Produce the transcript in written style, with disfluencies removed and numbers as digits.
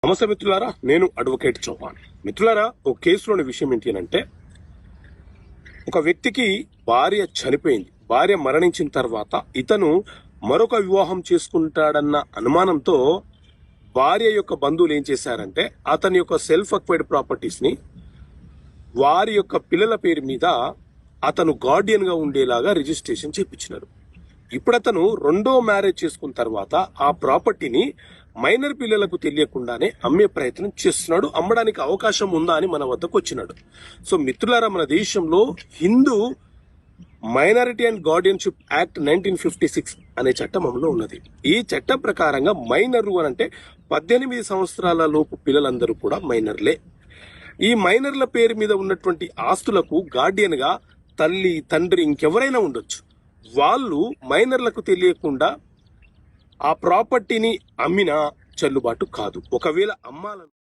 నమస్తే మిత్రులారా, నేను అడ్వకేట్ చౌహాన్. మిత్రులారా, ఒక కేసులోని విషయం ఏంటి అంటే, ఒక వ్యక్తికి భార్య చనిపోయింది. భార్య మరణించిన తర్వాత ఇతను మరొక వివాహం చేసుకుంటాడన్న అనుమానంతో భార్య యొక్క బంధువులు ఏం చేశారంటే, అతని యొక్క సెల్ఫ్ అక్వైర్డ్ ప్రాపర్టీస్ ని వారి యొక్క పిల్లల పేరు మీద అతను గార్డియన్ గా ఉండేలాగా రిజిస్ట్రేషన్ చేయించినారు. ఇప్పుడు అతను రెండో మ్యారేజ్ చేసుకున్న తర్వాత ఆ ప్రాపర్టీని మైనర్ పిల్లలకు తెలియకుండానే అమ్మే ప్రయత్నం చేస్తున్నాడు. అమ్మడానికి అవకాశం ఉందా అని మన వద్దకు వచ్చినాడు. సో మిత్రులారా, మన దేశంలో Hindu minority and guardianship act 1956 అనే చట్టం అమలు ఉన్నది. ఈ చట్టం ప్రకారంగా మైనరు అని అంటే 18 సంవత్సరాల లోపు పిల్లలందరూ కూడా మైనర్లే. ఈ మైనర్ల పేరు మీద ఉన్నటువంటి ఆస్తులకు గార్డియన్ గా తల్లి, తండ్రి, ఇంకెవరైనా ఉండొచ్చు. వాళ్ళు మైనర్లకు తెలియకుండా ఆ ప్రాపర్టీని అమ్మినా చెల్లుబాటు కాదు. ఒకవేళ అమ్మాలను